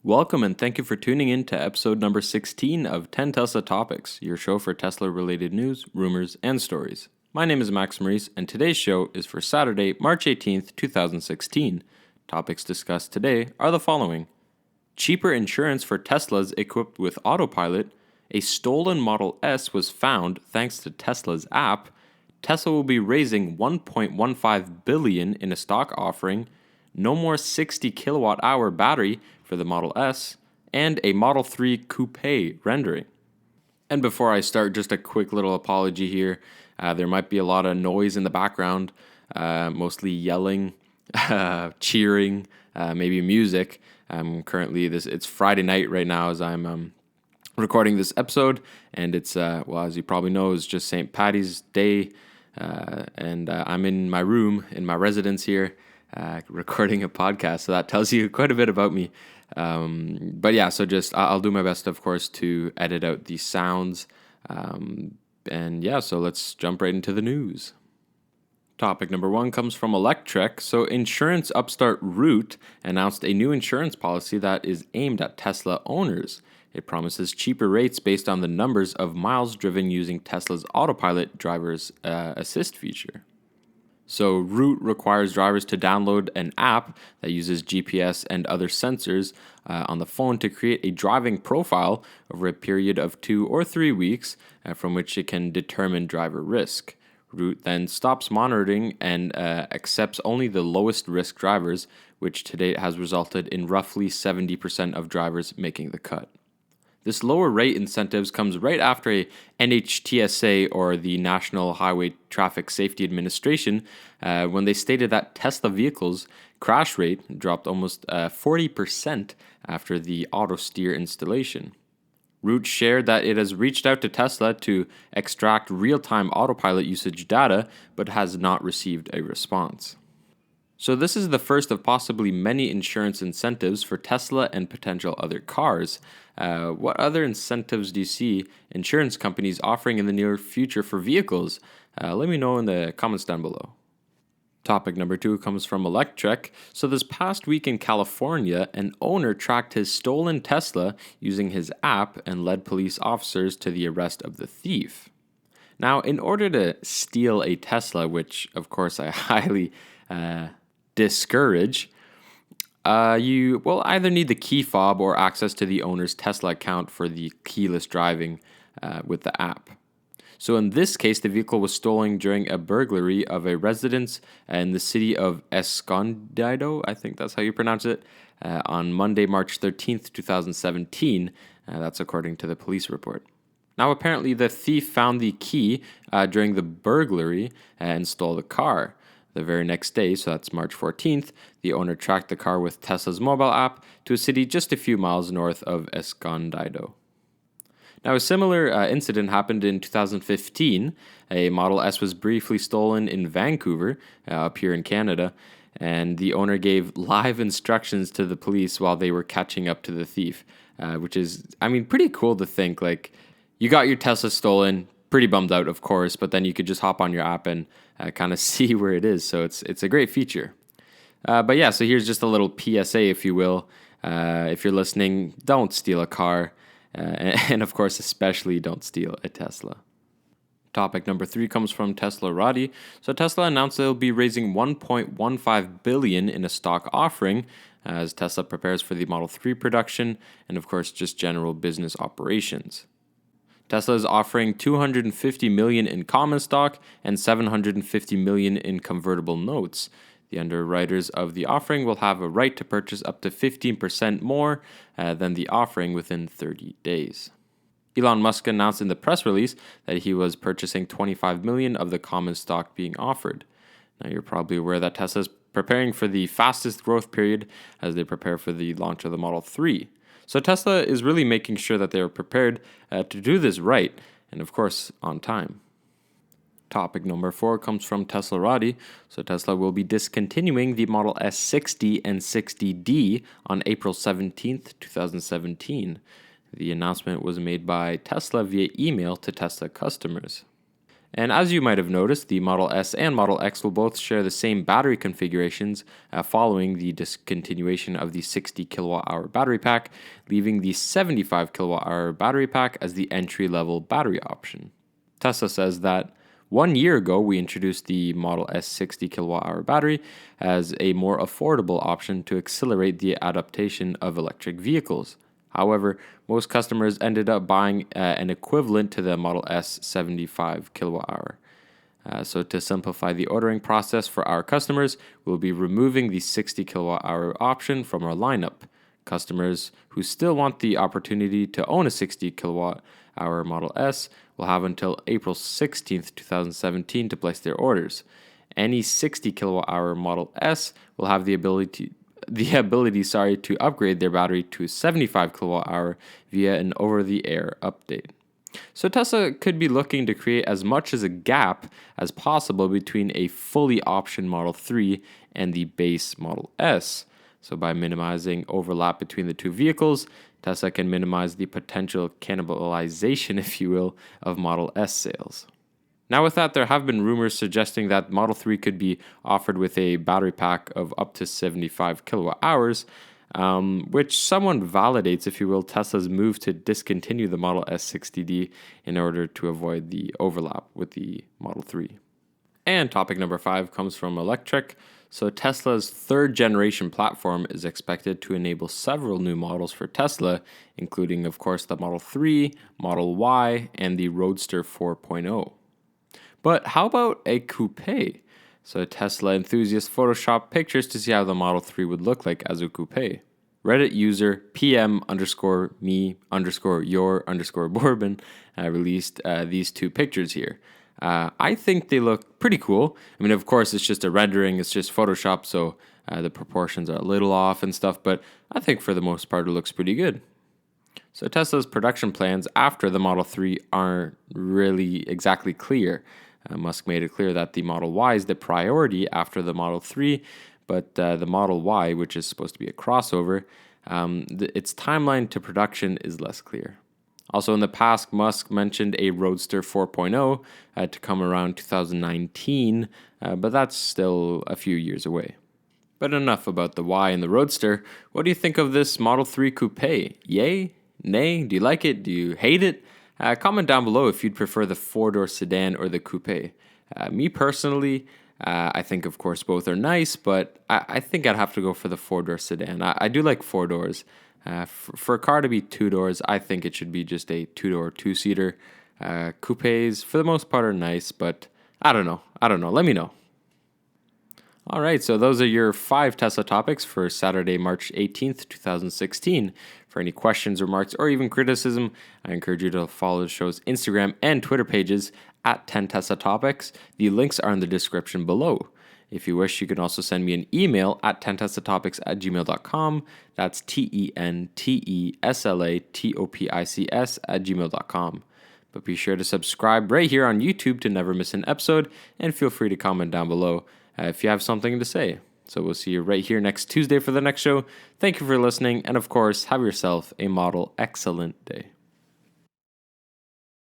Welcome and thank you for tuning in to episode number 16 of 10 Tesla Topics, your show for Tesla-related news, rumors, and stories. My name is Max Maurice, and today's show is for Saturday, March 18th, 2016. Topics discussed today are the following. Cheaper insurance for Teslas equipped with Autopilot, a stolen Model S was found thanks to Tesla's app, Tesla will be raising $1.15 billion in a stock offering, no more 60 kWh battery for the Model S, and a Model 3 Coupe rendering. And before I start, just a quick little apology here. There might be a lot of noise in the background, mostly yelling, cheering, maybe music. Currently, it's Friday night right now as I'm recording this episode, and it's, as you probably know, it's just St. Paddy's Day, and I'm in my room, in my residence here, recording a podcast, so that tells you quite a bit about me. But yeah, so just I'll do my best, of course, to edit out the sounds. And yeah, so let's jump right into the news. Topic number 1 comes from Electrek. So insurance upstart Root announced a new insurance policy that is aimed at Tesla owners. It promises cheaper rates based on the numbers of miles driven using Tesla's Autopilot driver's assist feature. So Root requires drivers to download an app that uses GPS and other sensors on the phone to create a driving profile over a period of 2 or 3 weeks from which it can determine driver risk. Root then stops monitoring and accepts only the lowest risk drivers, which to date has resulted in roughly 70% of drivers making the cut. This lower rate incentives comes right after a NHTSA, or the National Highway Traffic Safety Administration, when they stated that Tesla vehicles' crash rate dropped almost 40% after the auto steer installation. Root shared that it has reached out to Tesla to extract real-time Autopilot usage data, but has not received a response. So this is the first of possibly many insurance incentives for Tesla and potential other cars. What other incentives do you see insurance companies offering in the near future for vehicles? Let me know in the comments down below. Topic number 2 comes from Electrek. So this past week in California, an owner tracked his stolen Tesla using his app and led police officers to the arrest of the thief. Now, in order to steal a Tesla, which of course I highly discourage, you will either need the key fob or access to the owner's Tesla account for the keyless driving with the app. So in this case, the vehicle was stolen during a burglary of a residence in the city of Escondido, I think that's how you pronounce it, on Monday, March 13th, 2017. That's according to the police report. Now, apparently, the thief found the key during the burglary and stole the car. The very next day, so that's March 14th, the owner tracked the car with Tesla's mobile app to a city just a few miles north of Escondido. Now, a similar incident happened in 2015. A Model S was briefly stolen in Vancouver, up here in Canada, and the owner gave live instructions to the police while they were catching up to the thief, which is, pretty cool to think. Like, you got your Tesla stolen, pretty bummed out, of course, but then you could just hop on your app and kind of see where it is. So it's a great feature. But yeah, so here's just a little PSA, if you will. If you're listening, don't steal a car. And of course, especially don't steal a Tesla. Topic number 3 comes from Tesla Roddy. So Tesla announced they'll be raising $1.15 billion in a stock offering as Tesla prepares for the Model 3 production and of course just general business operations. Tesla is offering $250 million in common stock and $750 million in convertible notes. The underwriters of the offering will have a right to purchase up to 15% more than the offering within 30 days. Elon Musk announced in the press release that he was purchasing $25 million of the common stock being offered. Now, you're probably aware that Tesla is preparing for the fastest growth period as they prepare for the launch of the Model 3. So Tesla is really making sure that they are prepared to do this right, and of course, on time. Topic number 4 comes from Tesla Roddy. So Tesla will be discontinuing the Model S60 and 60D on April 17th, 2017. The announcement was made by Tesla via email to Tesla customers. And as you might have noticed, the Model S and Model X will both share the same battery configurations following the discontinuation of the 60 kWh battery pack, leaving the 75 kWh battery pack as the entry-level battery option. Tesla says that 1 year ago, we introduced the Model S 60 kWh battery as a more affordable option to accelerate the adaptation of electric vehicles. However, most customers ended up buying an equivalent to the Model S 75 kWh. So to simplify the ordering process for our customers, we'll be removing the 60 kWh option from our lineup. Customers who still want the opportunity to own a 60 kWh Model S will have until April 16th, 2017 to place their orders. Any 60 kWh Model S will have the ability to upgrade their battery to 75 kWh via an over-the-air update. So Tesla could be looking to create as much as a gap as possible between a fully optioned Model 3 and the base Model S. So by minimizing overlap between the two vehicles, Tesla can minimize the potential cannibalization, if you will, of Model S sales. Now with that, there have been rumors suggesting that Model 3 could be offered with a battery pack of up to 75 kWh, which somewhat validates, if you will, Tesla's move to discontinue the Model S 60D in order to avoid the overlap with the Model 3. And topic number 5 comes from Electric. So Tesla's third generation platform is expected to enable several new models for Tesla, including, of course, the Model 3, Model Y, and the Roadster 4.0. But how about a coupe? So Tesla enthusiasts photoshopped pictures to see how the Model 3 would look like as a coupe. Reddit user PM_me_your_bourbon released these two pictures here. I think they look pretty cool. I mean, of course, it's just a rendering. It's just Photoshop, so the proportions are a little off and stuff, but I think for the most part, it looks pretty good. So Tesla's production plans after the Model 3 aren't really exactly clear. Musk made it clear that the Model Y is the priority after the Model 3, but the Model Y, which is supposed to be a crossover, its timeline to production is less clear. Also in the past, Musk mentioned a Roadster 4.0 to come around 2019, but that's still a few years away. But enough about the Y and the Roadster. What do you think of this Model 3 Coupe? Yay? Nay? Do you like it? Do you hate it? Comment down below if you'd prefer the four-door sedan or the coupe. Me personally, I think, of course, both are nice, but I think I'd have to go for the four-door sedan. I do like four doors. For a car to be two doors, I think it should be just a two-door, two-seater. Coupes, for the most part, are nice, but I don't know. Let me know. All right, so those are your 5 Tesla topics for Saturday, March 18th, 2016. For any questions, remarks, or even criticism, I encourage you to follow the show's Instagram and Twitter pages at 10 Tesla Topics. The links are in the description below. If you wish, you can also send me an email at 10teslatopics@gmail.com. That's TENTESLATOPICS@gmail.com. But be sure to subscribe right here on YouTube to never miss an episode, and feel free to comment down below if you have something to say. So we'll see you right here next Tuesday for the next show. Thank you for listening, and of course, have yourself a model excellent day.